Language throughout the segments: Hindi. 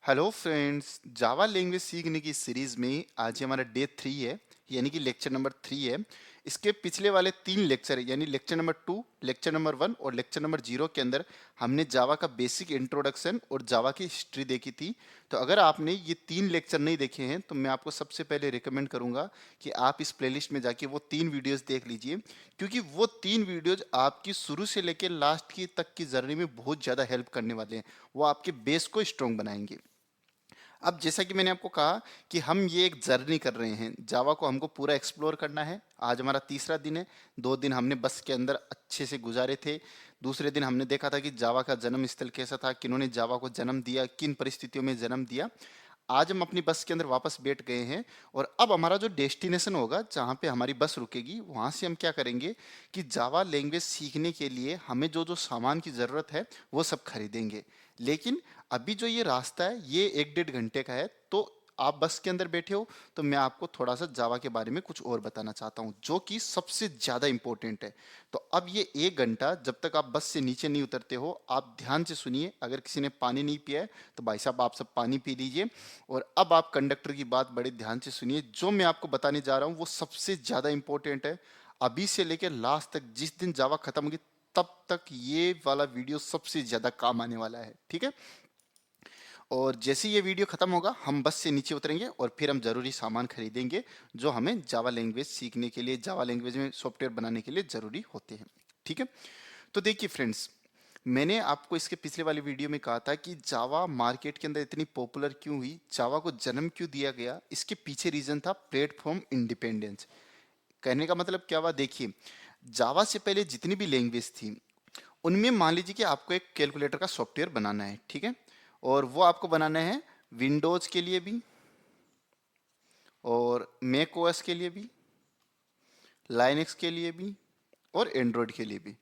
हेलो फ्रेंड्स, जावा लैंग्वेज सीखने की सीरीज में आज हमारा डे 3 है, यानी कि लेक्चर नंबर 3 है। इसके पिछले वाले 3 लेक्चर यानी लेक्चर नंबर 2, लेक्चर नंबर 1 और लेक्चर नंबर 0 के अंदर हमने जावा का बेसिक इंट्रोडक्शन और जावा की हिस्ट्री देखी थी। तो अगर आपने ये 3 लेक्चर नहीं देखे हैं तो मैं आपको सबसे पहले रिकमेंड करूंगा कि आप इस प्लेलिस्ट में जाके वो 3 वीडियोस देख लीजिए, क्योंकि वो 3 वीडियोज आपकी शुरू से लेकर लास्ट की तक की जर्नी में बहुत ज़्यादा हेल्प करने वाले हैं। वो आपके बेस को स्ट्रॉन्ग बनाएंगे। अब जैसा कि मैंने आपको कहा कि हम ये एक जर्नी कर रहे हैं, जावा को हमको पूरा एक्सप्लोर करना है। आज हमारा तीसरा दिन है। 2 दिन हमने बस के अंदर अच्छे से गुजारे थे। दूसरे दिन हमने देखा था कि जावा का जन्म स्थल कैसा था, किन्होंने जावा को जन्म दिया, किन परिस्थितियों में जन्म दिया। आज हम अपनी बस के अंदर वापस बैठ गए हैं और अब हमारा जो डेस्टिनेशन होगा, जहाँ पे हमारी बस रुकेगी, वहाँ से हम क्या करेंगे कि जावा लैंग्वेज सीखने के लिए हमें जो जो सामान की ज़रूरत है वो सब खरीदेंगे। लेकिन अभी जो ये रास्ता है ये 1-1.5 घंटे का है, तो आप बस के अंदर बैठे हो तो मैं आपको थोड़ा सा जावा के बारे में कुछ और बताना चाहता हूँ, जो कि सबसे ज़्यादा इंपॉर्टेंट है। तो अब ये 1 घंटा जब तक आप बस से नीचे नहीं उतरते हो, आप ध्यान से सुनिए। अगर किसी ने पानी नहीं पिया है तो भाई साहब आप सब पानी पी लीजिए। और अब आप कंडक्टर की बात बड़े ध्यान से सुनिए। जो मैं आपको बताने जा रहा हूँ वो सबसे ज़्यादा इंपॉर्टेंट है। अभी से लेकर लास्ट तक, जिस दिन जावा खत्म होगी तब तक ये वाला वीडियो सबसे ज़्यादा काम आने वाला है, ठीक है। और जैसे ये वीडियो खत्म होगा हम बस से नीचे उतरेंगे और फिर हम ज़रूरी सामान खरीदेंगे जो हमें जावा लैंग्वेज सीखने के लिए, जावा लैंग्वेज में सॉफ्टवेयर बनाने के लिए ज़रूरी होते हैं, ठीक है। तो देखिए फ्रेंड्स, मैंने आपको इसके पिछले वाले वीडियो में कहा था कि जावा मार्केट के अंदर इतनी पॉपुलर क्यों हुई, जावा को जन्म क्यों दिया गया। इसके पीछे रीज़न था प्लेटफॉर्म इंडिपेंडेंस। कहने का मतलब क्या हुआ, देखिए जावा से पहले जितनी भी लैंग्वेज थी उनमें मान लीजिए कि आपको एक कैलकुलेटर का सॉफ्टवेयर बनाना है, ठीक है। और वो आपको बनाना है विंडोज के लिए भी और मैक ओएस के लिए भी, लाइनक्स के लिए भी और एंड्रॉयड के लिए भी।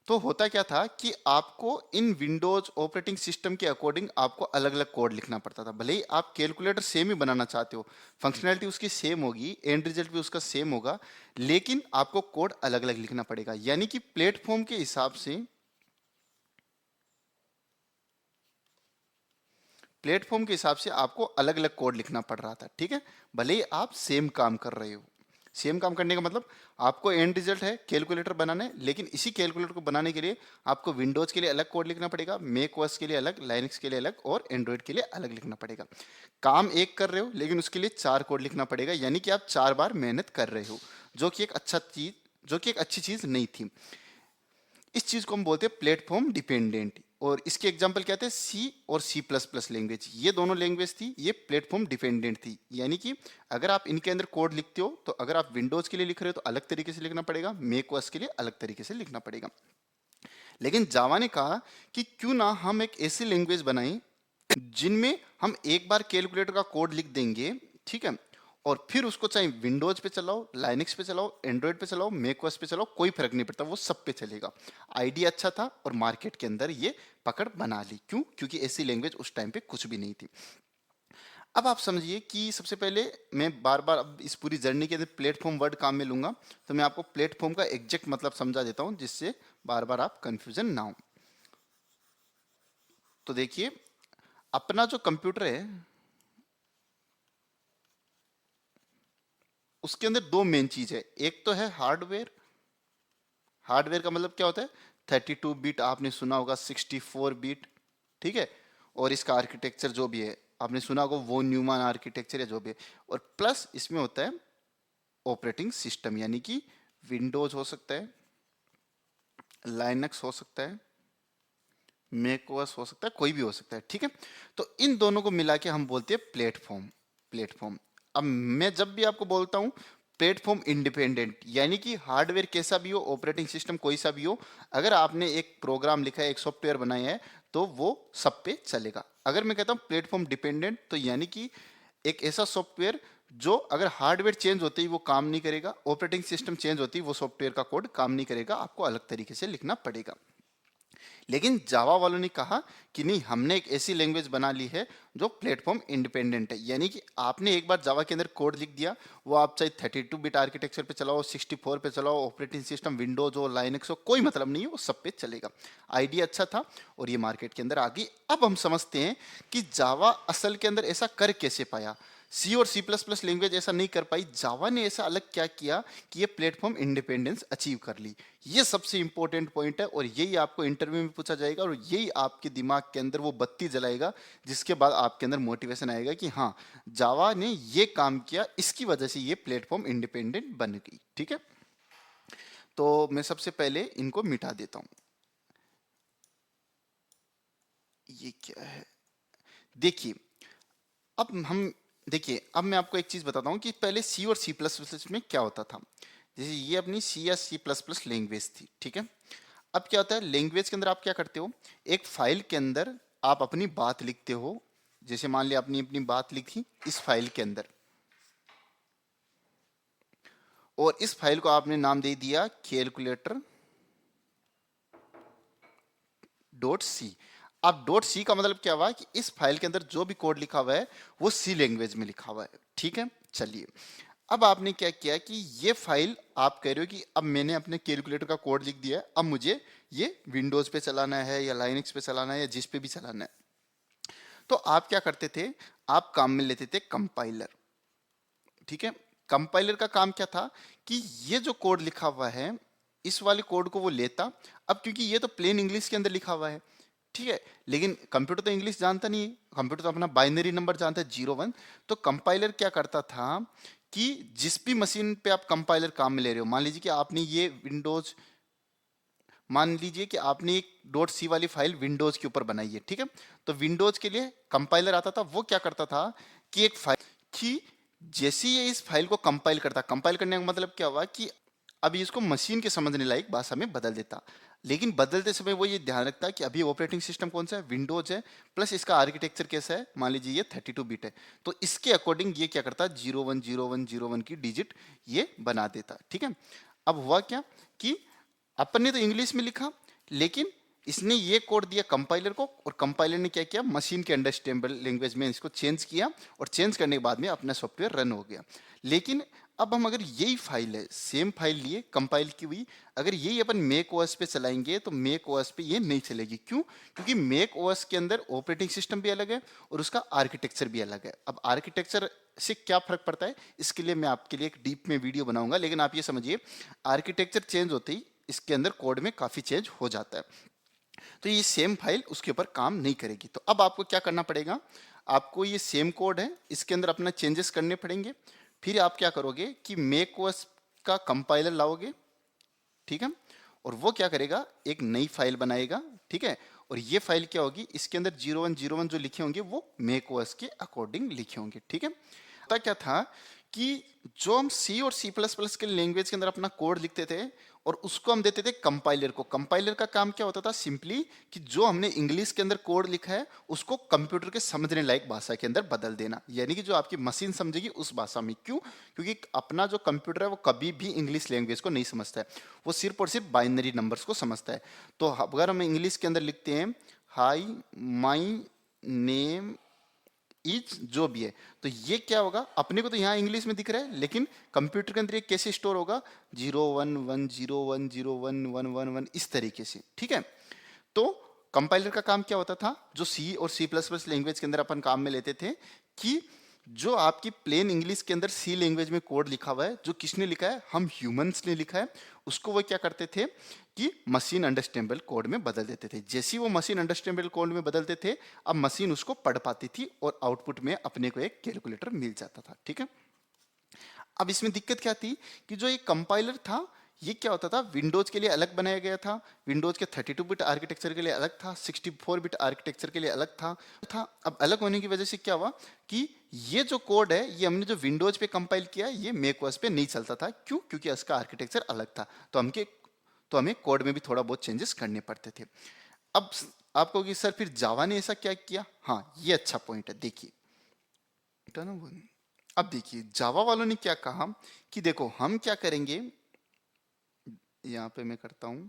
तो होता क्या था कि आपको इन विंडोज ऑपरेटिंग सिस्टम के अकॉर्डिंग आपको अलग अलग कोड लिखना पड़ता था। भले ही आप कैलकुलेटर सेम ही बनाना चाहते हो, फंक्शनैलिटी उसकी सेम होगी, एंड रिजल्ट भी उसका सेम होगा, लेकिन आपको कोड अलग अलग लिखना पड़ेगा। यानी कि प्लेटफॉर्म के हिसाब से आपको अलग अलग कोड लिखना पड़ रहा था, ठीक है। भले ही आप सेम काम कर रहे हो। सेम काम करने का मतलब आपको एंड रिजल्ट है कैलकुलेटर बनाना है, लेकिन इसी कैलकुलेटर को बनाने के लिए आपको विंडोज के लिए अलग कोड लिखना पड़ेगा, मैक ओएस के लिए अलग, लाइनक्स के लिए अलग और एंड्रॉयड के लिए अलग लिखना पड़ेगा। काम एक कर रहे हो लेकिन उसके लिए 4 कोड लिखना पड़ेगा, यानी कि आप 4 बार मेहनत कर रहे हो, जो कि एक अच्छी चीज नहीं थी। इस चीज को हम बोलते हैं प्लेटफॉर्म डिपेंडेंट। और इसके एग्जांपल क्या थे, सी और सी प्लस प्लस लैंग्वेज। ये दोनों लैंग्वेज थी, ये प्लेटफॉर्म डिपेंडेंट थी। यानी कि अगर आप इनके अंदर कोड लिखते हो तो अगर आप विंडोज के लिए लिख रहे हो तो अलग तरीके से लिखना पड़ेगा, मैक ओएस के लिए अलग तरीके से लिखना पड़ेगा। लेकिन जावा ने कहा कि क्यों ना हम एक ऐसी लैंग्वेज बनाएं जिनमें हम एक बार कैलकुलेटर का कोड लिख देंगे, ठीक है, और फिर उसको चाहे विंडोज पे चलाओ, लाइनक्स पे चलाओ, एंड्रॉयड पे चलाओ, मैक ओएस पे चलाओ, कोई फर्क नहीं पड़ता, वो सब पे चलेगा। आइडिया अच्छा था और मार्केट के अंदर ये पकड़ बना ली। क्यों? क्योंकि ऐसी लैंग्वेज उस टाइम पे कुछ भी नहीं थी। अब आप समझिए कि सबसे पहले मैं बार बार अब इस पूरी जर्नी के अंदर प्लेटफॉर्म वर्ड काम में लूंगा, तो मैं आपको प्लेटफॉर्म का एग्जैक्ट मतलब समझा देता हूं, जिससे बार बार आप कंफ्यूजन ना हो। तो देखिए, अपना जो कंप्यूटर है उसके अंदर दो मेन चीज है। एक तो है हार्डवेयर। हार्डवेयर का मतलब क्या होता है, 32 बिट आपने सुना होगा, 64 बिट, ठीक है। और इसका आर्किटेक्चर जो भी है आपने सुना होगा, वो न्यूमैन आर्किटेक्चर है जो भी है। और प्लस इसमें होता है ऑपरेटिंग सिस्टम, यानी कि विंडोज हो सकता है, लाइनक्स हो सकता है, मैक ओएस हो सकता है, कोई भी हो सकता है, ठीक है। तो इन दोनों को मिला के हम बोलते हैं प्लेटफॉर्म। प्लेटफॉर्म। अब मैं जब भी आपको बोलता हूं प्लेटफॉर्म इंडिपेंडेंट, यानी कि हार्डवेयर कैसा भी हो, ऑपरेटिंग सिस्टम कोई सा भी हो, अगर आपने एक प्रोग्राम लिखा है, एक सॉफ्टवेयर बनाया है, तो वो सब पे चलेगा। अगर मैं कहता हूं प्लेटफॉर्म डिपेंडेंट, तो यानी कि एक ऐसा सॉफ्टवेयर जो अगर हार्डवेयर चेंज होते ही वो काम नहीं करेगा, ऑपरेटिंग सिस्टम चेंज होती ही वो सॉफ्टवेयर का कोड काम नहीं करेगा, आपको अलग तरीके से लिखना पड़ेगा। लेकिन जावा वालों ने कहा कि नहीं, हमने एक ऐसी लैंग्वेज बना ली है जो प्लेटफॉर्म इंडिपेंडेंट है, यानी कि आपने एक बार जावा के अंदर कोड लिख दिया, वो आप चाहे 32 बिट आर्किटेक्चर पे चलाओ, 64 पे चलाओ, ऑपरेटिंग सिस्टम विंडोज हो, लाइनक्स हो, कोई मतलब नहीं है, वो सब पे चलेगा। आइडिया अच्छा था और ये मार्केट के अंदर आ गई। अब हम समझते हैं कि जावा असल के अंदर ऐसा कर कैसे पाया। सी और सी प्लस प्लस लैंग्वेज ऐसा नहीं कर पाई, जावा ने ऐसा अलग क्या किया कि ये प्लेटफॉर्म इंडिपेंडेंस अचीव कर ली। ये सबसे इंपॉर्टेंट पॉइंट है और यही आपको इंटरव्यू में पूछा जाएगा और यही आपके दिमाग के अंदर वो बत्ती जलाएगा जिसके बाद आपके अंदर मोटिवेशन आएगा कि हाँ, जावा ने ये काम किया, इसकी वजह से ये प्लेटफॉर्म इंडिपेंडेंट बन गई। ठीक है, तो मैं सबसे पहले इनको मिटा देता हूं। ये क्या है, देखिए, अब हम देखिए, अब मैं आपको एक चीज बताता हूँ कि पहले सी और सी प्लस प्लस में क्या होता था। जैसे ये अपनी सी या सी प्लस प्लस लैंग्वेज थी, ठीक है। अब क्या होता है, लैंग्वेज के अंदर आप क्या करते हो, एक फाइल के अंदर आप अपनी बात लिखते हो। जैसे मान लिया आपने अपनी बात लिखी इस फाइल के अंदर, और इस फाइल को आपने नाम दे दिया कैलकुलेटर डॉट सी। अब डॉट सी का मतलब क्या हुआ कि इस फाइल के अंदर जो भी कोड लिखा हुआ है वो सी लैंग्वेज में लिखा हुआ है। ठीक है, चलिए, अब आपने क्या किया कि ये फाइल आप कह रहे हो कि अब मैंने अपने कैलकुलेटर का कोड लिख दिया है, अब मुझे ये विंडोज पे चलाना है या लाइनक्स पे चलाना है या जिस पे भी चलाना है। तो आप क्या करते थे, आप काम में लेते थे कंपाइलर। ठीक है, कंपाइलर का काम क्या था कि ये जो कोड लिखा हुआ है इस वाले कोड को वो लेता। अब क्योंकि ये तो प्लेन इंग्लिश के अंदर लिखा हुआ है, ठीक है, लेकिन कंप्यूटर तो इंग्लिश जानता नहीं है, कंप्यूटर तो अपना बाइनरी नंबर जानता है 0 1। तो कंपाइलर क्या करता था कि जिस भी मशीन पे आप कंपाइलर काम में ले रहे हो, मान लीजिए कि आपने ये विंडोज, मान लीजिए कि आपने एक डॉट सी वाली फाइल विंडोज के ऊपर बनाई है, ठीक है। तो विंडोज के लिए कंपाइलर आता था, वो क्या करता था कि एक फाइल की जैसे ही ये इस फाइल को कंपाइल करता, कंपाइल करने का मतलब क्या हुआ कि अभी इसको मशीन के समझने लायक भाषा में बदल देता। लेकिन बदलते समय वो ये ध्यान रखता कि अभी ऑपरेटिंग सिस्टम कौन सा है, विंडोज है, प्लस इसका आर्किटेक्चर कैसा है, मान लीजिए ये 32 बिट है, तो इसके अकॉर्डिंग ये क्या करता, 010101 की डिजिट ये बना देता। ठीक है, अब हुआ क्या कि अपन ने तो इंग्लिश में लिखा, लेकिन इसने ये कोड दिया कंपाइलर को, और कंपाइलर ने क्या किया, मशीन के अंडरस्टैंडेबल लैंग्वेज में इसको चेंज किया, और चेंज करने के बाद में अपना सॉफ्टवेयर रन हो गया। लेकिन अब हम अगर यही फाइल है, सेम फाइल लिए कंपाइल की हुई, अगर यही अपन मैक ओएस पे चलाएंगे तो मैक ओएस पे ये नहीं चलेगी। क्यों? क्योंकि मैक ओएस के अंदर ऑपरेटिंग सिस्टम भी अलग है और उसका आर्किटेक्चर भी अलग है। अब आर्किटेक्चर से क्या फर्क पड़ता है, इसके लिए मैं आपके लिए एक डीप में वीडियो बनाऊंगा, लेकिन आप ये समझिए आर्किटेक्चर चेंज होते ही इसके अंदर कोड में काफी चेंज हो जाता है। तो ये सेम फाइल उसके ऊपर काम नहीं करेगी। तो अब आपको क्या करना पड़ेगा, आपको ये सेम कोड है इसके अंदर अपना चेंजेस करने पड़ेंगे। फिर आप क्या करोगे कि मेक ओएस का कंपाइलर लाओगे, ठीक है, और वो क्या करेगा, एक नई फाइल बनाएगा। ठीक है, और ये फाइल क्या होगी, इसके अंदर 0101 जो लिखे होंगे वो मेक ओएस के अकॉर्डिंग लिखे होंगे। ठीक है, होता क्या था कि जो हम सी और सी प्लस प्लस के लैंग्वेज के अंदर अपना कोड लिखते थे और उसको हम देते थे कंपाइलर को, कंपाइलर का काम क्या होता था, सिंपली कि जो हमने इंग्लिश के अंदर कोड लिखा है उसको कंप्यूटर के समझने लायक भाषा के अंदर बदल देना, यानी कि जो आपकी मशीन समझेगी उस भाषा में। क्यों? क्योंकि अपना जो कंप्यूटर है वो कभी भी इंग्लिश लैंग्वेज को नहीं समझता है, वो सिर्फ और सिर्फ बाइनरी नंबर्स को समझता है। तो अगर हम इंग्लिश के अंदर लिखते हैं हाई माई नेम इज, जो भी है, तो ये क्या होगा, अपने को तो यहाँ इंग्लिश में दिख रहा है, लेकिन कंप्यूटर के अंदर ये कैसे स्टोर होगा, 0110101111 इस तरीके से। ठीक है, तो कंपाइलर का काम क्या होता था, जो सी और सी प्लस प्लस लैंग्वेज के अंदर अपन काम में लेते थे, कि जो आपकी प्लेन इंग्लिश के अंदर सी लैंग्वेज में कोड लिखा हुआ है, जो किसने लिखा है, हम ह्यूमंस ने लिखा है, उसको वो क्या करते थे कि मशीन अंडरस्टैंडेबल कोड में बदल देते थे। जैसे ही वो मशीन अंडरस्टैंडेबल कोड में बदलते थे, अब मशीन उसको पढ़ पाती थी और आउटपुट में अपने को एक कैलकुलेटर मिल जाता था। ठीक है, अब इसमें दिक्कत क्या थी कि जो ये कंपाइलर था ये क्या होता था, विंडोज के लिए अलग बनाया गया था, विंडोज के 32 बिट आर्किटेक्चर के लिए अलग था, 64 बिट आर्किटेक्चर के लिए अलग था। अब अलग होने की वजह से क्या हुआ कि ये जो कोड है ये हमने जो विंडोज पे कंपाइल किया ये मैक ओएस पे नहीं चलता था। क्यों? क्योंकि इसका आर्किटेक्चर अलग था, तो हमें कोड में भी थोड़ा बहुत चेंजेस करने पड़ते थे। अब आपको कि सर फिर जावा ने ऐसा क्या किया, हाँ ये अच्छा पॉइंट है, देखिए। अब देखिए जावा वालों ने क्या कहा कि देखो हम क्या करेंगे, यहाँ पे मैं करता हूं,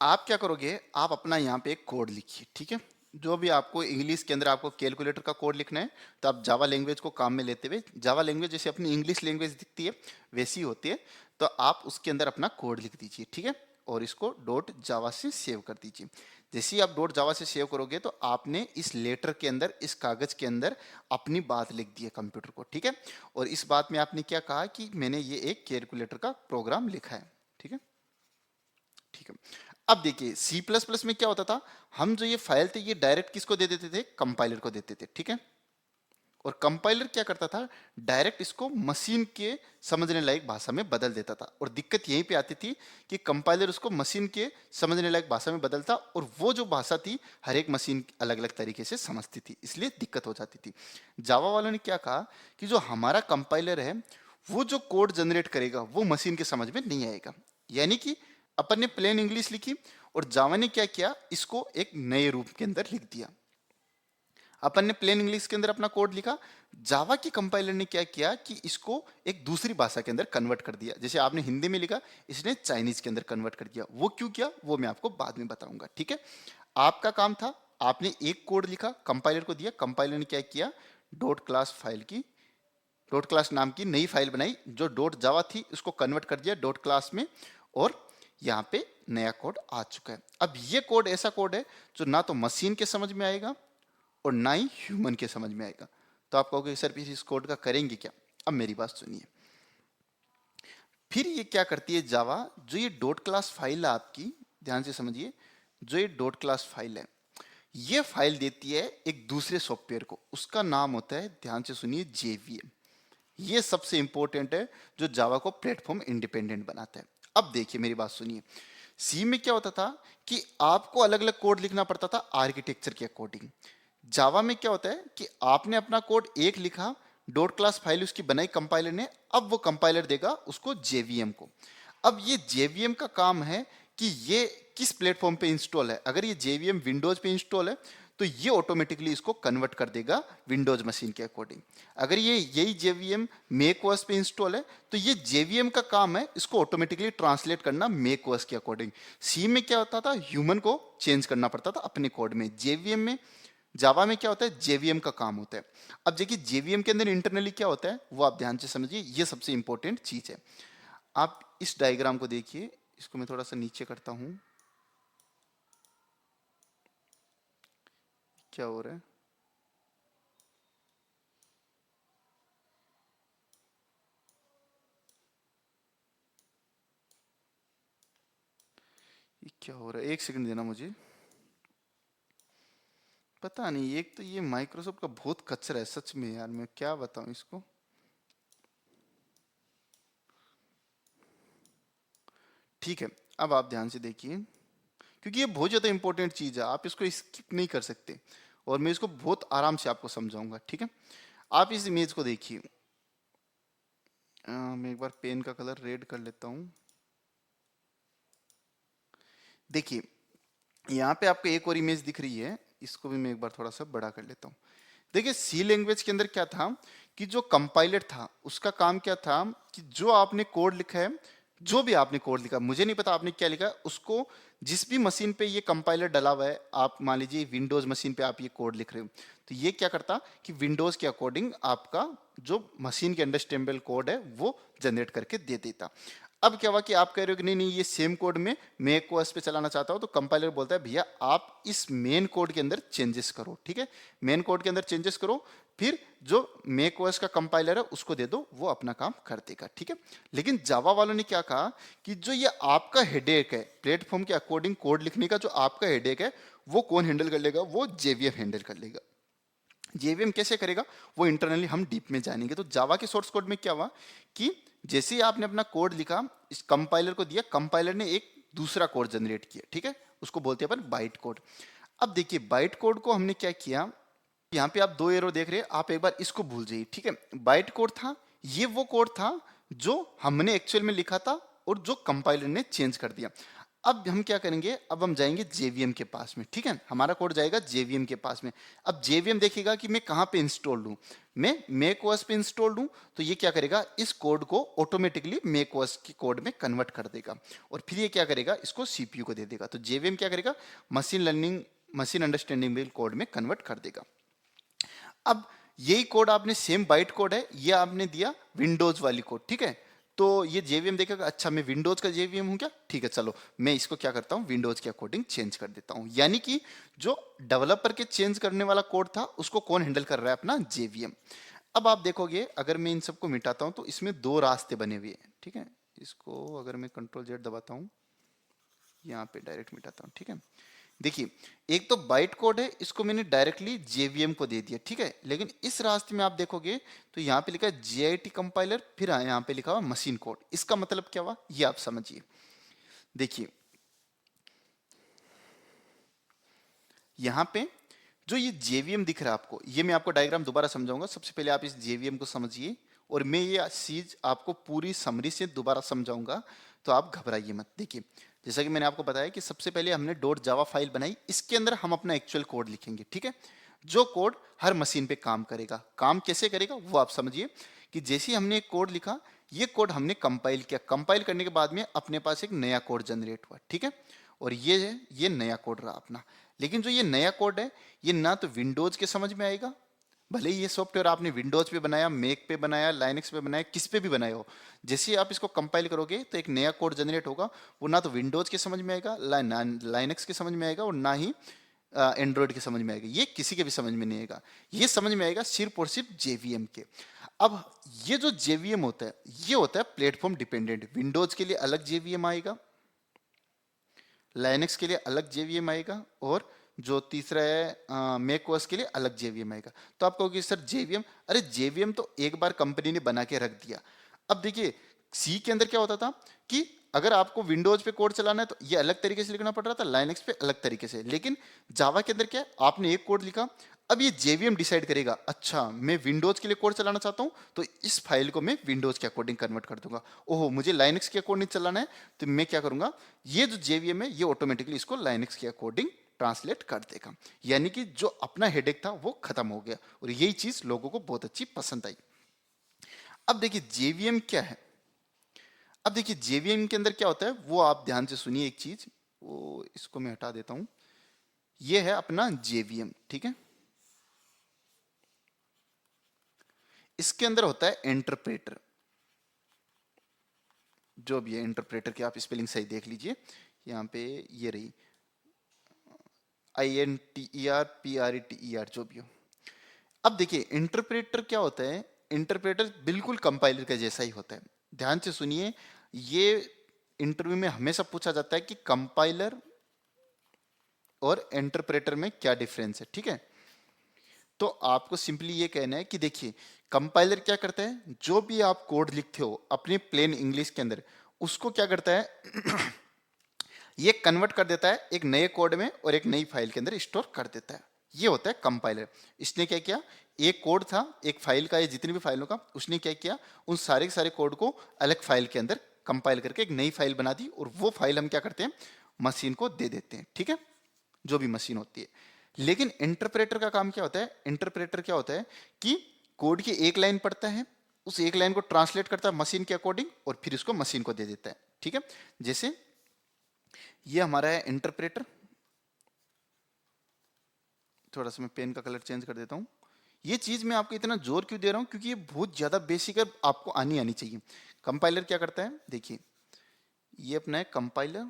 आप क्या करोगे, आप अपना यहाँ पे एक कोड लिखिए, ठीक है। जो भी आपको इंग्लिश के अंदर आपको कैलकुलेटर का कोड लिखना है, तो आप जावा लैंग्वेज को काम में लेते हुए, जावा लैंग्वेज जैसे अपनी इंग्लिश लैंग्वेज दिखती है वैसी होती है, तो आप उसके अंदर अपना कोड लिख दीजिए, ठीक है। और इसको डॉट जावा से सेव कर दीजिए। जैसे ही आप डॉट जावा से सेव करोगे तो आपने इस लेटर के अंदर, इस कागज के अंदर अपनी बात लिख दी है कंप्यूटर को, ठीक है। और इस बात में आपने क्या कहा कि मैंने ये एक कैलकुलेटर का प्रोग्राम लिखा है, ठीक है। ठीक है, अब देखिए सी प्लस प्लस में क्या होता था, हम जो ये फाइल थे ये डायरेक्ट किसको दे देते थे, कंपाइलर को देते थे, ठीक है। और कंपाइलर क्या करता था, डायरेक्ट इसको मशीन के समझने लायक भाषा में बदल देता था। और दिक्कत यहीं पे आती थी कि कंपाइलर उसको मशीन के समझने लायक भाषा में बदलता, और वो जो भाषा थी हर एक मशीन अलग अलग तरीके से समझती थी, इसलिए दिक्कत हो जाती थी। जावा वालों ने क्या कहा कि जो हमारा कंपाइलर है वो जो कोड जनरेट करेगा वो मशीन के समझ में नहीं आएगा। यानी कि अपन ने प्लेन इंग्लिश लिखी और जावा ने क्या किया, इसको एक नए रूप के अंदर लिख दिया। अपन ने प्लेन इंग्लिश के अंदर अपना कोड लिखा, जावा की कंपाइलर ने क्या किया कि इसको एक दूसरी भाषा के अंदर कन्वर्ट कर दिया। जैसे आपने हिंदी में लिखा, इसने चाइनीज के अंदर कन्वर्ट कर दिया। वो क्यों किया वो मैं आपको बाद में बताऊंगा, ठीक है। आपका काम था, आपने एक कोड लिखा, कंपाइलर को दिया, कंपाइलर ने क्या किया, डॉट क्लास फाइल की, डॉट क्लास नाम की नई फाइल बनाई, जो डॉट जावा थी उसको कन्वर्ट कर दिया डॉट क्लास में, और यहाँ पे नया कोड आ चुका है। अब ये कोड ऐसा कोड है जो ना तो मशीन के समझ में आएगा और ना ही ह्यूमन के समझ में आएगा। तो आप कहोगे सर फिर इस कोड का करेंगे क्या, अब मेरी बात सुनिए। फिर ये क्या करती है जावा, जो ये डॉट क्लास फाइल है आपकी, ध्यान से समझिए, जो ये डॉट क्लास फाइल है ये फाइल देती है एक दूसरे सॉफ्टवेयर को, उसका नाम होता है, ध्यान से सुनिए, जेवीएम। ये सबसे इंपॉर्टेंट है जो जावा को प्लेटफॉर्म इंडिपेंडेंट बनाता है। अब देखिए मेरी बात सुनिए, सी में क्या होता था कि आपको अलग अलग कोड लिखना पड़ता था आर्किटेक्चर के अकॉर्डिंग। जावा में क्या होता है कि आपने अपना कोड एक लिखा, डॉट क्लास फाइल उसकी बनाई कंपाइलर ने, अब वो कंपाइलर देगा उसको जेवीएम को। अब ये जेवीएम का काम है कि ये किस प्लेटफॉर्म पे इंस्टॉल है। अगर ये जेवीएम विंडोज पे इंस्टॉल है तो ये ऑटोमेटिकली इसको कन्वर्ट कर देगा विंडोज मशीन के अकॉर्डिंग। अगर ये यही जेवीएम मैक ओएस पे इंस्टॉल है तो ये जेवीएम का काम है इसको ऑटोमेटिकली ट्रांसलेट करना मैक ओएस के अकॉर्डिंग। सी में क्या होता था, ह्यूमन को चेंज करना पड़ता था अपने कोड में। जेवीएम में, जावा में क्या होता है, जेवीएम का काम होता है। अब देखिए जेवीएम के अंदर इंटरनली क्या होता है वो आप ध्यान से समझिए, ये सबसे इंपॉर्टेंट चीज है। आप इस डायग्राम को देखिए, इसको मैं थोड़ा सा नीचे करता हूं, क्या हो रहा है, ये क्या हो रहा है, एक सेकंड देना मुझे। पता नहीं, एक तो ये माइक्रोसॉफ्ट का बहुत कचरा है सच में यार, मैं क्या बताऊं इसको। ठीक है, अब आप ध्यान से देखिए, क्योंकि ये बहुत ज़्यादा इंपॉर्टेंट चीज़ है, आप इसको स्किप नहीं कर सकते और मैं इसको बहुत आराम से आपको समझाऊंगा, ठीक है। आप इस इमेज को देखिए, मैं एक बार पेन का कलर रेड कर लेता हूं। देखिए यहाँ पे आपको एक और इमेज दिख रही है, इसको भी मैं एक बार थोड़ा सा बड़ा कर लेता हूँ। देखिए सी लैंग्वेज के अंदर क्या था कि जो कंपाइलर था उसका काम क्या था कि जो आपने कोड लिखा है, जो भी आपने कोड लिखा, मुझे नहीं पता आपने क्या लिखा, उसको जिस भी मशीन पे ये कंपाइलर डला हुआ है, आप मान लीजिए विंडोज मशीन पे आप ये कोड लिख रहे हो, तो ये क्या करता कि विंडोज के अकॉर्डिंग आपका जो मशीन के अंडरस्टैंडेबल कोड है वो जनरेट करके दे देता। अब क्या हुआ कि आप कह रहे हो कि नहीं नहीं ये सेम कोड में मैक ओएस पे चलाना चाहता हूं, तो कंपाइलर बोलता है भैया आप इस मेन कोड के अंदर चेंजेस करो, ठीक है, मेन कोड के अंदर चेंजेस करो, फिर जो मैक ओएस का कंपाइलर है उसको दे दो, वो अपना काम कर देगा, ठीक है। लेकिन जावा वालों ने क्या कहा कि जो ये आपका हेडेक है प्लेटफॉर्म के अकॉर्डिंग कोड लिखने का, जो आपका हेडेक है वो कौन हैंडल कर लेगा, वो जेवीएम हैंडल कर लेगा। जेवीएम कैसे करेगा वो इंटरनली हम डीप में जानेंगे। तो जावा के सोर्स कोड में क्या हुआ कि जैसे ही आपने अपना कोड लिखा, इस कंपाइलर को दिया, कंपाइलर ने एक दूसरा कोड जनरेट किया, ठीक है, उसको बोलते हैं अपन बाइट कोड। अब देखिए बाइट कोड को हमने क्या किया, यहाँ पे आप दो एरो देख रहे हैं, आप एक बार इसको भूल जाइए, ठीक है। बाइट कोड था, ये वो कोड था जो हमने एक्चुअल में लिखा था और जो कंपाइलर ने चेंज कर दिया। अब हम क्या करेंगे, अब हम जाएंगे जेवीएम के पास में, ठीक है, हमारा कोड जाएगा जेवीएम के पास में। अब जेवीएम देखेगा कि मैं कहाँ पे इंस्टॉल लूँ, मैं मैक ओएस पे इंस्टॉल लूँ, तो ये क्या करेगा, इस कोड को ऑटोमेटिकली मैक ओएस के कोड में कन्वर्ट कर देगा और फिर ये क्या करेगा, इसको सीपीयू को दे देगा। तो जेवीएम क्या करेगा, machine learning, machine understanding code में कन्वर्ट कर देगा। अब यही कोड आपने, सेम बाइट कोड है, ये आपने दिया विंडोज वाली कोड, ठीक है, तो ये जेवीएम देखेगा, अच्छा मैं विंडोज का जेवीएम हूं क्या, ठीक है, चलो मैं इसको क्या करता हूं, विंडोज के अकॉर्डिंग चेंज कर देता हूं। यानी कि जो डेवलपर के चेंज करने वाला कोड था उसको कौन हैंडल कर रहा है, अपना जेवीएम। अब आप देखोगे अगर मैं इन सबको मिटाता हूं तो इसमें दो रास्ते बने हुए हैं, ठीक है, इसको अगर मैं कंट्रोल जेड दबाता हूं, यहाँ पे डायरेक्ट मिटाता हूं, ठीक है, देखिए एक तो बाइट कोड है, इसको मैंने डायरेक्टली जेवीएम को दे दिया, ठीक है, लेकिन इस रास्ते में आप देखोगे तो यहाँ पे लिखा है जेआईटी कंपाइलर, फिर यहाँ पे लिखा हुआ मशीन कोड। इसका मतलब क्या हुआ, ये आप समझिए। देखिए यहाँ पे जो ये जेवीएम दिख रहा है आपको, ये मैं आपको डायग्राम दोबारा समझाऊंगा, सबसे पहले आप इस जेवीएम को समझिए और मैं ये चीज आपको पूरी समरी से दोबारा समझाऊंगा, तो आप घबराइए मत। देखिए जैसा कि मैंने आपको बताया कि सबसे पहले हमने डॉट जावा फाइल बनाई, इसके अंदर हम अपना एक्चुअल कोड लिखेंगे, ठीक है, जो कोड हर मशीन पे काम करेगा। काम कैसे करेगा वो आप समझिए कि जैसे ही हमने एक कोड लिखा, ये कोड हमने कंपाइल किया, कंपाइल करने के बाद में अपने पास एक नया कोड जनरेट हुआ, ठीक है, और ये नया कोड रहा अपना। लेकिन जो ये नया कोड है, ये ना तो विंडोज के समझ में आएगा, भले ही ये सॉफ्टवेयर आपने विंडोज पे बनाया, मैक पे बनाया, लाइनक्स पे बनाया, किस पे भी बनाया हो, जैसे ही आप इसको कंपाइल करोगे तो एक नया कोड जनरेट होगा, वो ना तो विंडोज के समझ में आएगा, लाइनक्स के समझ में आएगा, और ना ही एंड्रॉयड के समझ में आएगा, ये किसी के भी समझ में नहीं आएगा, ये समझ में आएगा सिर्फ और सिर्फ जेवीएम के। अब ये जो जेवीएम होता है, ये होता है प्लेटफॉर्म डिपेंडेंट। विंडोज के लिए अलग जेवीएम आएगा, लाइनक्स के लिए अलग जेवीएम आएगा, और जो तीसरा है मैक ओएस के लिए अलग जेवीएम आएगा। तो आप कहोगे सर जेवीएम, अरे जेवीएम तो एक बार कंपनी ने बना के रख दिया। अब देखिए सी के अंदर क्या होता था कि अगर आपको विंडोज पे कोड चलाना है तो ये अलग तरीके से लिखना पड़ रहा था, लाइनक्स पे अलग तरीके से, लेकिन जावा के अंदर क्या है, आपने एक कोड लिखा, अब ये जेवीएम डिसाइड करेगा, अच्छा मैं विंडोज के लिए कोड चलाना चाहता हूं तो इस फाइल को मैं विंडोज के अकॉर्डिंग कन्वर्ट कर दूंगा। ओहो मुझे लाइनक्स के अकॉर्डिंग चलाना है, तो मैं क्या करूंगा, ये जो जेवीएम है ये ऑटोमेटिकली इसको लाइनक्स के अकॉर्डिंग ट्रांसलेट कर देगा। यानी कि जो अपना हेडेक था वो खत्म हो गया, और यही चीज लोगों को बहुत अच्छी पसंद आई। अब देखिए जेवीएम क्या है, अब देखिए जेवीएम के अंदर क्या होता है वो आप ध्यान से सुनिए एक चीज, वो इसको मैं हटा देता हूं, ये है अपना जेवीएम, ठीक है, इसके अंदर होता है इंटरप्रेटर, जो भी है इंटरप्रेटर की आप स्पेलिंग सही देख लीजिए, यहाँ पे ये रही INTERPRETER, जो भी हो। अब देखिए इंटरप्रेटर क्या होता है, इंटरप्रेटर बिल्कुल कंपाइलर का जैसा ही होता है। ध्यान से सुनिए, ये इंटरव्यू में हमेशा पूछा जाता है कि कंपाइलर और इंटरप्रेटर में क्या डिफरेंस है, ठीक है, तो आपको सिंपली ये कहना है कि देखिए कंपाइलर क्या करता है, जो भी आप कोड लिखते हो अपने प्लेन इंग्लिश के अंदर, उसको क्या करता है ये कन्वर्ट कर देता है एक नए कोड में और एक नई फाइल के अंदर स्टोर कर देता है। ये होता है कंपाइलर। इसने क्या किया, एक कोड था एक फाइल का या जितनी भी फाइलों का, उसने क्या किया, उन सारे के सारे कोड को अलग फाइल के अंदर कंपाइल करके एक नई फाइल बना दी, और वो फाइल हम क्या करते हैं, मशीन को दे देते हैं, ठीक है, जो भी मशीन होती है। लेकिन इंटरप्रेटर का काम क्या होता है, इंटरप्रेटर क्या होता है कि कोड की एक लाइन पढ़ता है, उस एक लाइन को ट्रांसलेट करता है मशीन के अकॉर्डिंग, और फिर उसको मशीन को दे देता है, ठीक है। जैसे ये हमारा है इंटरप्रेटर, थोड़ा सा मैं पेन का कलर चेंज कर देता हूं। ये चीज मैं आपको इतना जोर क्यों दे रहा हूं, क्योंकि ये बहुत ज्यादा बेसिक है, आपको आनी चाहिए। कंपाइलर क्या करता है, देखिए ये अपना है कंपाइलर,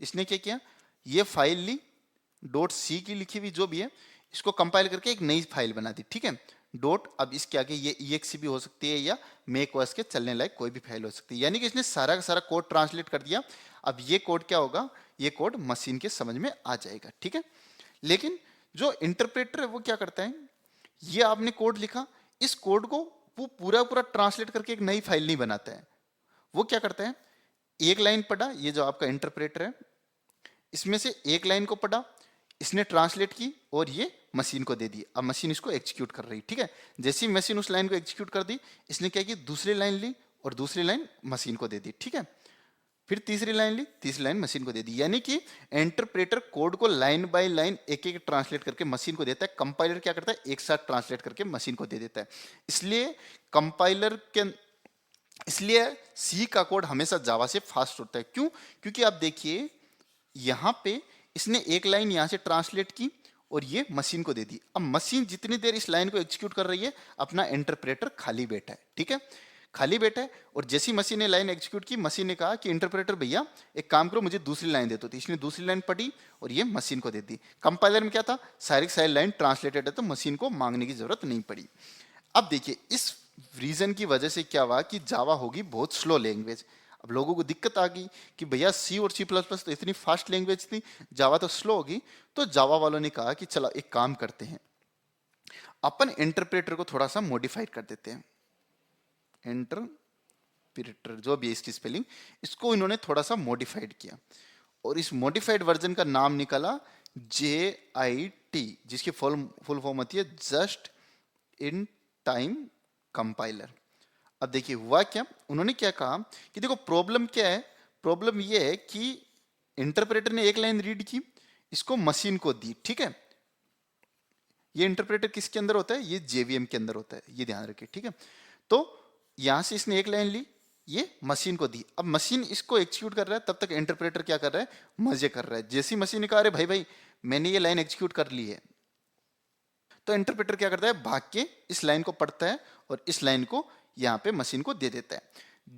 इसने क्या किया, ये फाइल ली, डॉट सी की लिखी हुई जो भी है, इसको कंपाइल करके एक नई फाइल बना दी, ठीक है, डॉट, अब इसके आगे ये EXE भी हो सकती है या मेक ओएस के चलने लायक कोई भी फाइल हो सकती है। यानी कि इसने सारा का सारा कोड ट्रांसलेट कर दिया। अब ये कोड क्या होगा, ये कोड मशीन के समझ में आ जाएगा, ठीक है। लेकिन जो इंटरप्रेटर है वो क्या करता है, ये आपने कोड लिखा, इस कोड को वो पूरा पूरा ट्रांसलेट करके एक नई फाइल नहीं बनाता है। वो क्या करता है, एक लाइन पढ़ा, ये जो आपका इंटरप्रेटर है, इसमें से एक लाइन को पढ़ा, इसने ट्रांसलेट की और ये मशीन को दे दी। अब मशीन इसको एग्जीक्यूट कर रही, ठीक है। जैसे ही मशीन उस लाइन को एग्जीक्यूट कर दी, इसने क्या किया, दूसरी लाइन ली और दूसरी लाइन मशीन को दे दी, ठीक है। फिर तीसरी लाइन ली, तीसरी लाइन मशीन को दे दी। यानी कि इंटरप्रेटर कोड को लाइन बाय लाइन एक एक ट्रांसलेट करके मशीन को देता है, कंपाइलर क्या करता है एक साथ ट्रांसलेट करके मशीन को दे देता है। इसलिए कंपाइलर के इसलिए सी का कोड हमेशा जावा से फास्ट होता है। क्यों? क्योंकि आप देखिए यहां पे इसने एक लाइन यहां से ट्रांसलेट की और ये मशीन को दे दी। अब मशीन जितनी देर इस लाइन को एग्जीक्यूट कर रही है, अपना इंटरप्रेटर खाली बैठा है, ठीक है, खाली बैठा है। और जैसी मशीन ने लाइन एग्जीक्यूट की, मशीन ने कहा कि इंटरप्रेटर भैया एक काम करो, मुझे दूसरी लाइन दे दो। तो इसने दूसरी लाइन पढ़ी और ये मशीन को दे दी। कंपाइलर में क्या था, सारी की सारी लाइन ट्रांसलेटेड है, तो मशीन को मांगने की जरूरत नहीं पड़ी। अब देखिए इस रीजन की वजह से क्या हुआ कि जावा होगी बहुत स्लो लैंग्वेज। अब लोगों को दिक्कत आ गई कि भैया सी और सी प्लस प्लस तो इतनी फास्ट लैंग्वेज थी, जावा तो स्लो होगी। तो जावा वालों ने कहा कि चलो एक काम करते हैं, अपन इंटरप्रेटर को थोड़ा सा मॉडिफाइड कर देते हैं। इंटरप्रेटर जो भी है इसकी स्पेलिंग, इसको इन्होंने थोड़ा सा मॉडिफाइड किया और इस मॉडिफाइड वर्जन का नाम निकाला JIT, जिसकी फुल फॉर्म होती है जस्ट इन टाइम कंपाइलर। अब देखिए हुआ क्या, उन्होंने क्या कहा कि देखो प्रॉब्लम क्या है, प्रॉब्लम ये है कि इंटरप्रेटर ने एक लाइन रीड की, इसको मशीन को दी, ठीक है। ये इंटरप्रेटर किसके अंदर होता है, ये JVM के अंदर होता है, ये ध्यान रखिए, ठीक है। तो यहां से इसने एक लाइन ली, ये मशीन को दी। अब मशीन इसको एग्जीक्यूट कर रहा है, तब तक इंटरप्रेटर क्या कर रहा है, मजे कर रहा है। जैसी मशीन ने कहा अरे भाई भाई मैंने ये लाइन एग्जीक्यूट कर ली है, तो इंटरप्रेटर क्या करता है, भाग के इस लाइन को पढ़ता है और इस लाइन को यहाँ पे मशीन को दे देता है।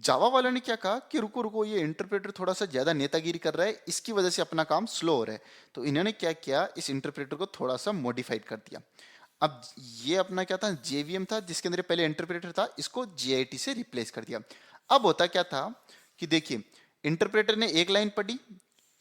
जावा वालों ने क्या कहा कि रुको रुको, ये इंटरप्रेटर थोड़ा सा ज्यादा नेतागिरी कर रहा है, इसकी वजह से अपना काम स्लो हो रहा है। तो इन्होंने क्या किया, इस इंटरप्रेटर को थोड़ा सा मॉडिफाइड कर दिया। अब ये अपना क्या था, JVM था, जिसके अंदर पहले इंटरप्रेटर था, इसको JIT से रिप्लेस कर दिया। अब होता क्या था कि देखिए इंटरप्रेटर ने एक लाइन पढ़ी,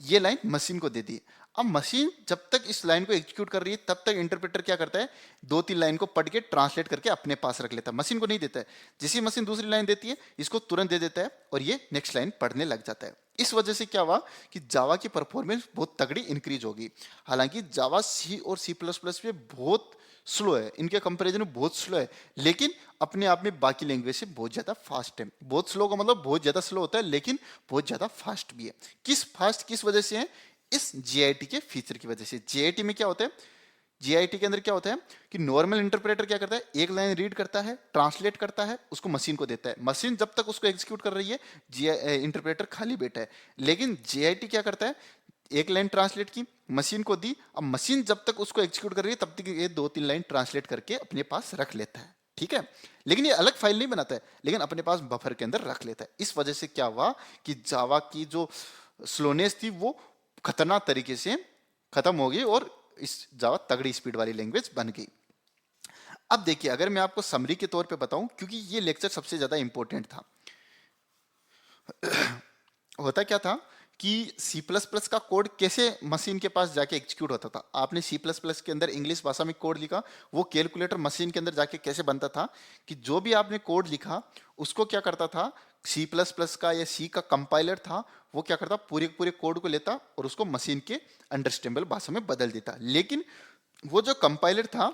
ये लाइन मशीन को दे दी। अब मशीन जब तक इस लाइन को एग्जीक्यूट कर रही है, तब तक इंटरप्रेटर क्या करता है, दो तीन लाइन को पढ़ के ट्रांसलेट करके अपने पास रख लेता है, मशीन को नहीं देता है। जैसे मशीन दूसरी लाइन देती है, इसको तुरंत दे देता है और ये नेक्स्ट लाइन पढ़ने लग जाता है। इस वजह से क्या हुआ कि जावा की परफॉर्मेंस बहुत तगड़ी इंक्रीज होगी। हालांकि जावा सी और C++ पे बहुत स्लो है, इनके कंपैरिजन में बहुत स्लो है, लेकिन अपने आप में बाकी लैंग्वेज से बहुत ज्यादा फास्ट है। बहुत स्लो का मतलब बहुत ज्यादा स्लो होता है, लेकिन बहुत ज्यादा फास्ट भी है। किस वजह से है, इस JIT के फीचर की वजह से। JIT में क्या होता है, JIT के अंदर क्या होता है कि नॉर्मल इंटरप्रेटर क्या करता है, एक लाइन रीड करता है, ट्रांसलेट करता है, उसको मशीन को देता है। मशीन जब तक उसको एग्जीक्यूट कर रही है, इंटरप्रेटर खाली बैठा है। लेकिन JIT क्या करता है, एक लाइन ट्रांसलेट की, मशीन को दी, अब मशीन जब तक उसको एग्जीक्यूट कर रही है, तब तक ये दो तीन लाइन ट्रांसलेट करके अपने पास रख लेता है, ठीक है। लेकिन ये अलग फाइल नहीं बनाता है, लेकिन अपने पास बफर के अंदर रख लेता है। इस वजह से क्या हुआ कि जावा की जो स्लोनेस थी वो खतरनाक तरीके से खत्म हो गई और इस जावा तगड़ी स्पीड वाली लैंग्वेज बन गई। अब देखिए अगर मैं आपको समरी के तौर पे बताऊं, क्योंकि ये लेक्चर सबसे ज्यादा इंपॉर्टेंट था। होता क्या था कि C++ का कोड कैसे मशीन के पास जाके एग्जीक्यूट होता था। आपने C++ के अंदर इंग्लिश भाषा में कोड लिखा, वो कैलकुलेटर मशीन के अंदर जाके कैसे बनता था कि जो भी आपने कोड लिखा उसको क्या करता था, C++ का या C का कंपाइलर था, वो क्या करता, पूरे पूरे कोड को लेता और उसको मशीन के अंडरस्टैंडेबल भाषा में बदल देता। लेकिन वो जो कंपाइलर था,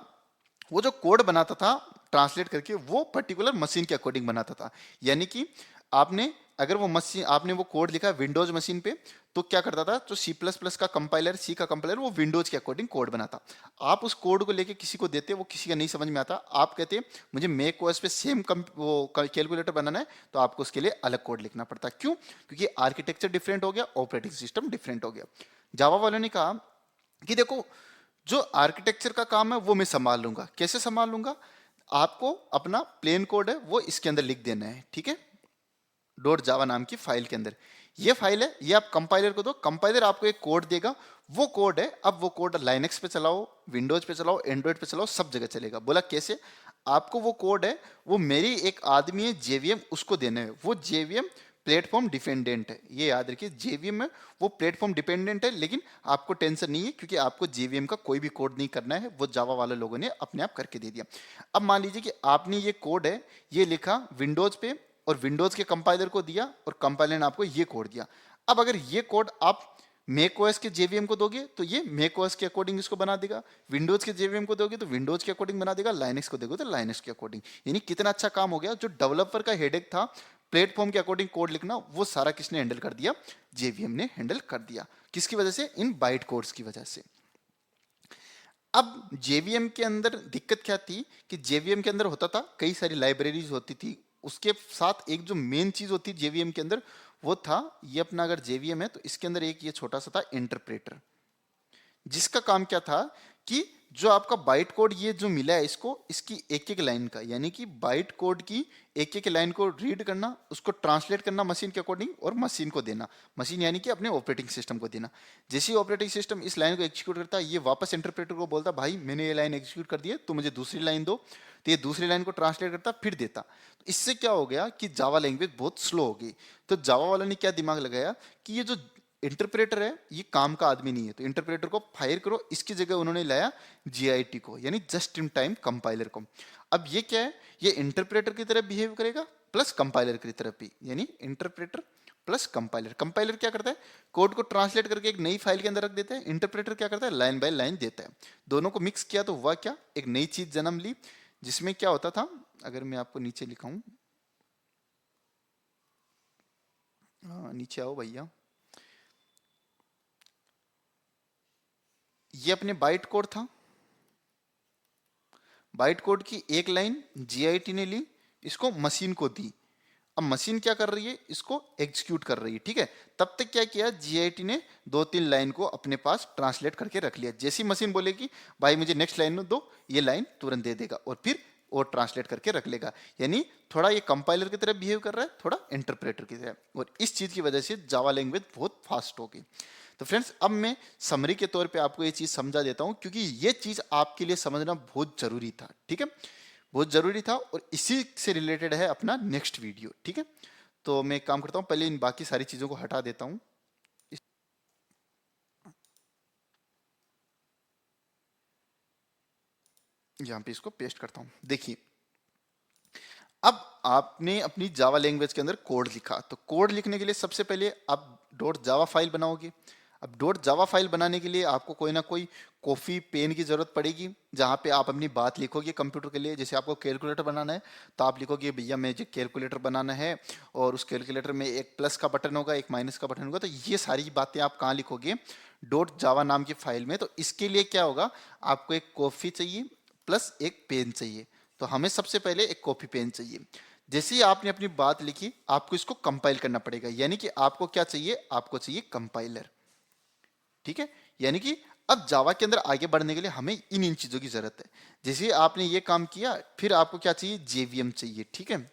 वो जो कोड बनाता था ट्रांसलेट करके, वो पर्टिकुलर मशीन के अकॉर्डिंग बनाता था। यानी कि आपने अगर वो मशीन आपने वो कोड लिखा विंडोज मशीन पे, तो क्या करता था, तो C++ का कंपाइलर, C का कंपाइलर वो विंडोज के अकॉर्डिंग कोड बनाता। आप उस कोड को लेके किसी को देते, वो किसी का नहीं समझ में आता, आप कहते मुझे मैक ओएस पे सेम वो कैलकुलेटर बनाना है, तो आपको उसके लिए अलग कोड लिखना पड़ता। क्यों? क्योंकि आर्किटेक्चर डिफरेंट हो गया, ऑपरेटिंग सिस्टम डिफरेंट हो गया। जावा वालों ने कहा कि देखो जो आर्किटेक्चर का काम है वो मैं संभाल लूंगा। कैसे संभाल लूंगा, आपको अपना प्लेन कोड है वो इसके अंदर लिख देना है, ठीक है, .java नाम की फाइल के अंदर। ये फाइल है, ये आप कंपाइलर को दो, कंपाइलर आपको एक कोड देगा, वो कोड है, अब वो कोड लाइनेक्स पे चलाओ, विंडोज पे चलाओ, एंड्रॉइड पे चलाओ, सब जगह चलेगा। बोला कैसे, आपको वो कोड है, वो मेरी एक आदमी है JVM, उसको देना है। वो JVM प्लेटफॉर्म डिपेंडेंट है, ये याद रखिए, JVM में वो प्लेटफॉर्म डिपेंडेंट है, लेकिन आपको टेंशन नहीं है क्योंकि आपको JVM का कोई भी कोड नहीं करना है, वो जावा वाले लोगों ने अपने आप करके दे दिया। अब मान लीजिए कि आपने ये कोड है, ये लिखा विंडोज पे और विंडोज के कंपाइलर को दिया और कंपाइलर ने आपको ये कोड दिया। अब अगर ये कोड आप मैक ओएस के JVM को दोगे तो ये मैक ओएस के अकॉर्डिंग इसको बना देगा, विंडोज के JVM को दोगे तो विंडोज के अकॉर्डिंग बना देगा, लाइनेक्स को दोगे तो लाइनेक्स के अकॉर्डिंग। यानी कितना अच्छा काम हो गया, जो डेवलपर का हेडेक था प्लेटफॉर्म के अकॉर्डिंग कोड लिखना, वो सारा किसने हैंडल कर दिया? जेवीएम ने हैंडल कर दिया। किसकी वजह से? इन बाइट कोड्स की वजह से। अब जेवीएम के अंदर दिक्कत क्या थी कि जेवीएम के अंदर होता था, कई सारी लाइब्रेरीज होती थी, उसके साथ एक जो मेन चीज होती जेवीएम के अंदर वो था, ये अपना अगर जेवीएम है तो इसके अंदर एक ये छोटा सा था इंटरप्रेटर, जिसका काम क्या था कि जो आपका बाइट कोड ये जो मिला है इसको, इसकी एक एक लाइन का, यानी कि बाइट कोड की एक एक लाइन को रीड करना, उसको ट्रांसलेट करना मशीन के अकॉर्डिंग और मशीन को देना। मशीन यानी कि अपने ऑपरेटिंग सिस्टम को देना। जैसे ही ऑपरेटिंग सिस्टम इस लाइन को एग्जीक्यूट करता है, ये वापस इंटरप्रेटर को बोलता भाई मैंने ये लाइन एग्जीक्यूट कर दी है, तो मुझे दूसरी लाइन दो। तो ये दूसरी लाइन को ट्रांसलेट करता फिर देता। तो इससे क्या हो गया कि जावा लैंग्वेज बहुत स्लो हो गई। तो जावा वालों ने क्या दिमाग लगाया कि ये जो इंटरप्रेटर है ये काम का आदमी नहीं है, तो इंटरप्रेटर को फायर करो। इसकी जगह उन्होंने लाया जीआईटी को, यानी जस्ट इन टाइम कंपाइलर को। अब ये क्या है, ये इंटरप्रेटर की तरह बिहेव करेगा प्लस कंपाइलर की तरफ भी, यानी इंटरप्रेटर प्लस कंपाइलर। कंपाइलर क्या करता है, कोड को ट्रांसलेट करके एक नई फाइल के अंदर रख देता है। इंटरप्रेटर क्या करता है, लाइन बाय लाइन देता है। दोनों को मिक्स किया तो हुआ क्या, एक नई चीज जन्म ली, जिसमें क्या होता था, अगर मैं आपको नीचे लिखाऊं, नीचे आओ भैया, ये अपने बाइट कोड था। बाइट कोड की एक लाइन जीआईटी ने ली, इसको मशीन को दी। अब मशीन क्या कर रही है, इसको एग्जीक्यूट कर रही है, ठीक है। तब तक क्या किया, जीआईटी ने दो तीन लाइन को अपने पास ट्रांसलेट करके रख लिया। जैसी मशीन बोलेगी भाई मुझे नेक्स्ट लाइन दो, ये लाइन तुरंत दे देगा और फिर वो ट्रांसलेट करके रख लेगा। यानी थोड़ा ये कंपाइलर की तरह बिहेव कर रहा है, थोड़ा इंटरप्रेटर की तरह। और इस चीज की वजह से जावा लैंग्वेज बहुत फास्ट हो गई। तो फ्रेंड्स अब मैं समरी के तौर पे आपको ये चीज समझा देता हूं, क्योंकि ये चीज आपके लिए समझना बहुत जरूरी था, ठीक है, बहुत जरूरी था। और इसी से रिलेटेड है अपना नेक्स्ट वीडियो, ठीक है। तो मैं एक काम करता हूं, पहले इन बाकी सारी चीजों को हटा देता हूं। यहां पे इसको पेस्ट करता हूं। देखिए अब आपने अपनी जावा लैंग्वेज के अंदर कोड लिखा, तो कोड लिखने के लिए सबसे पहले आप डॉट जावा फाइल बनाओगे। अब डॉट जावा फाइल बनाने के लिए आपको कोई ना कोई कॉपी पेन की जरूरत पड़ेगी, जहां पे आप अपनी बात लिखोगे कंप्यूटर के लिए। जैसे आपको कैलकुलेटर बनाना है तो आप लिखोगे भैया मुझे कैलकुलेटर बनाना है, और उस कैलकुलेटर में एक प्लस का बटन होगा, एक माइनस का बटन होगा। तो ये सारी बातें आप कहाँ लिखोगे, डॉट जावा नाम की फाइल में। तो इसके लिए क्या होगा, आपको एक कॉपी चाहिए प्लस एक पेन चाहिए। तो हमें सबसे पहले एक कॉपी पेन चाहिए। जैसे ही आपने अपनी बात लिखी, आपको इसको कंपाइल करना पड़ेगा, यानी कि आपको क्या चाहिए, आपको चाहिए कंपाइलर, ठीक है। यानी कि अब जावा के अंदर आगे बढ़ने के लिए हमें इन इन चीजों की जरूरत है। जैसे आपने ये काम किया, फिर आपको क्या चाहिए, जेवीएम चाहिए, ठीक है।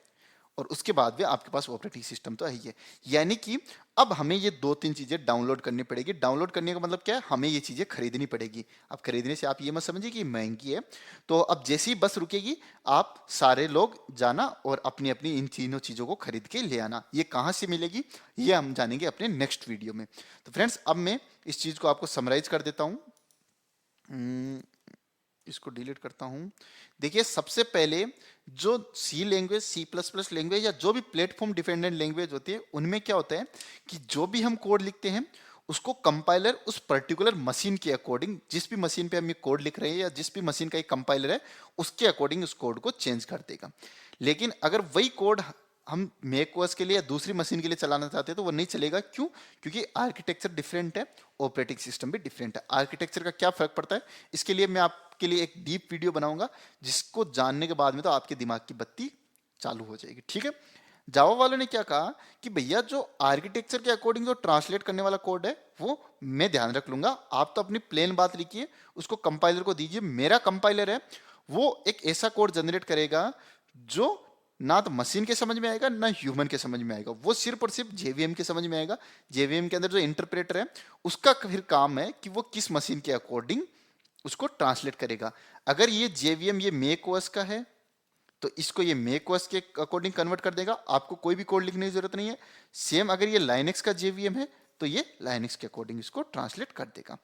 और उसके बाद भी आपके पास ऑपरेटिंग सिस्टम तो है ही है। यानी कि अब हमें ये दो तीन चीजें डाउनलोड करनी पड़ेगी। डाउनलोड करने का मतलब क्या है, हमें ये चीजें खरीदनी पड़ेगी। अब खरीदने से आप ये मत समझिए कि महंगी है। तो अब जैसी बस रुकेगी, आप सारे लोग जाना और अपनी अपनी इन तीनों चीजों को खरीद के ले आना। ये कहाँ से मिलेगी, ये हम जानेंगे अपने नेक्स्ट वीडियो में। तो फ्रेंड्स अब मैं इस चीज को आपको समराइज कर देता हूँ। इसको डिलीट करता हूं। देखिए सबसे पहले जो C language, C plus plus language या जो भी प्लेटफॉर्म डिपेंडेंट लैंग्वेज होती है, उनमें क्या होता है कि जो भी हम कोड लिखते हैं उसको कंपाइलर उस पर्टिकुलर मशीन के अकॉर्डिंग, जिस भी मशीन पे हम ये कोड लिख रहे हैं या जिस भी मशीन का एक कंपाइलर है, उसके अकॉर्डिंग उस कोड को चेंज कर देगा। लेकिन अगर वही कोड हम मैक ओएस के लिए या दूसरी मशीन के लिए चलाना चाहते हैं तो वो नहीं चलेगा। क्यों? क्योंकि आर्किटेक्चर डिफरेंट है, ऑपरेटिंग सिस्टम भी डिफरेंट है। आर्किटेक्चर का क्या फर्क पड़ता है, इसके लिए मैं आपके लिए एक डीप वीडियो बनाऊंगा, जिसको जानने के बाद में तो आपके दिमाग की बत्ती चालू हो जाएगी, ठीक है। जावा वालों ने क्या कहा कि भैया जो आर्किटेक्चर के अकॉर्डिंग जो ट्रांसलेट करने वाला कोड है वो मैं ध्यान रख लूंगा, आप तो अपनी प्लेन बात लिखिए, उसको कंपाइलर को दीजिए। मेरा कंपाइलर है वो एक ऐसा कोड जनरेट करेगा जो ना तो मशीन के समझ में आएगा ना ह्यूमन के समझ में आएगा, वो सिर्फ और सिर्फ जेवीएम के समझ में आएगा। जेवीएम के अंदर जो इंटरप्रेटर है उसका फिर काम है कि वो किस मशीन के अकॉर्डिंग उसको ट्रांसलेट करेगा। अगर ये जेवीएम ये मेक ओएस का है तो इसको ये मेक ओएस के अकॉर्डिंग कन्वर्ट कर देगा, आपको कोई भी कोड लिखने की जरूरत नहीं है। सेम अगर ये लाइनेक्स का जेवीएम है तो ये लाइनेक्स के अकॉर्डिंग इसको ट्रांसलेट कर देगा।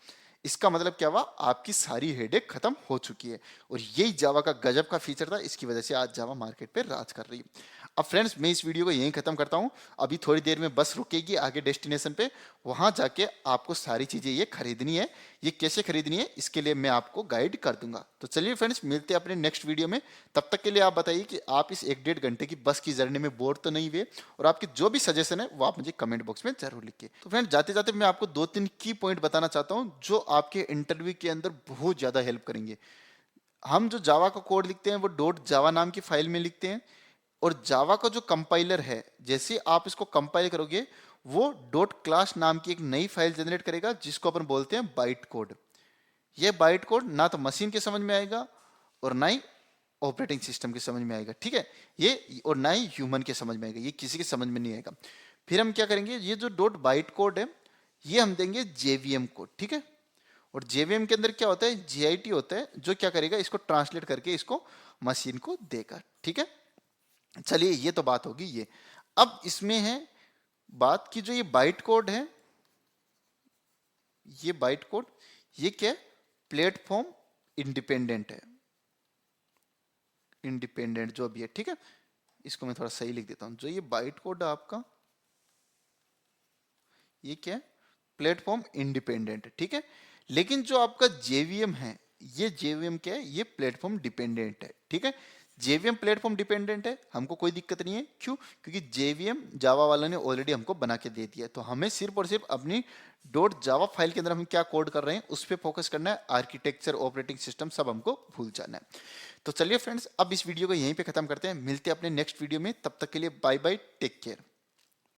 इसका मतलब क्या हुआ, आपकी सारी हेडेक खत्म हो चुकी है। और यही जावा का गजब का फीचर था, इसकी वजह से आज जावा मार्केट पे राज कर रही है। अब फ्रेंड्स मैं इस वीडियो को यहीं खत्म करता हूं। अभी थोड़ी देर में बस रुकेगी आगे डेस्टिनेशन पे, वहां जाके आपको सारी चीजें ये खरीदनी है। ये कैसे खरीदनी है इसके लिए मैं आपको गाइड कर दूंगा। तो चलिए फ्रेंड्स मिलते हैं अपने नेक्स्ट वीडियो में। तब तक के लिए आप बताइए कि आप इस 1-1.5 घंटे की बस की जर्नी में बोर तो नहीं हुए, और आपके जो भी सजेशन है वो आप मुझे कमेंट बॉक्स में जरूर लिखिए। तो फ्रेंड्स जाते जाते मैं आपको 2-3 की पॉइंट बताना चाहता हूं जो आपके इंटरव्यू के अंदर बहुत ज्यादा हेल्प करेंगे। हम जो जावा का कोड लिखते हैं वो डॉट जावा नाम की फाइल में लिखते हैं, और जावा का जो कंपाइलर है जैसे आप इसको कंपाइल करोगे वो डॉट क्लास नाम की एक नई फाइल जनरेट करेगा जिसको अपन बोलते हैं बाइट कोड। ये बाइट कोड ना तो मशीन के समझ में आएगा और ना ही ऑपरेटिंग सिस्टम के समझ में आएगा, ठीक है। ये और ना ही ह्यूमन के समझ में आएगा, ये किसी के समझ में नहीं आएगा। फिर हम क्या करेंगे, ये जो डॉट बाइट कोड है ये हम देंगे जेवीएम कोड, ठीक है। और जेवीएम के अंदर क्या होता है, जीआईटी होता है जो क्या करेगा, इसको ट्रांसलेट करके इसको मशीन को देगा, ठीक है। चलिए ये तो बात होगी ये। अब इसमें है बात की जो ये बाइट कोड है, ये बाइट कोड ये क्या है, प्लेटफॉर्म इंडिपेंडेंट है, इंडिपेंडेंट जो भी है, ठीक है। इसको मैं थोड़ा सही लिख देता हूं। जो ये बाइट कोड है आपका ये क्या है, प्लेटफॉर्म इंडिपेंडेंट है, ठीक है। लेकिन जो आपका जेवीएम है ये जेवीएम क्या है, ये प्लेटफॉर्म डिपेंडेंट है, ठीक है। जेवीएम प्लेटफॉर्म डिपेंडेंट है, हमको कोई दिक्कत नहीं है। क्यों? क्योंकि जेवीएम जावा वालों ने ऑलरेडी हमको बना के दे दिया है। तो हमें सिर्फ और सिर्फ अपनी डॉट जावा फाइल के अंदर हम क्या कोड कर रहे हैं उस पर फोकस करना है। आर्किटेक्चर ऑपरेटिंग सिस्टम सब हमको भूल जाना है। तो चलिए फ्रेंड्स अब इस वीडियो को यहीं पे खत्म करते हैं, मिलते हैं अपने नेक्स्ट वीडियो में। तब तक के लिए बाय बाय, टेक केयर।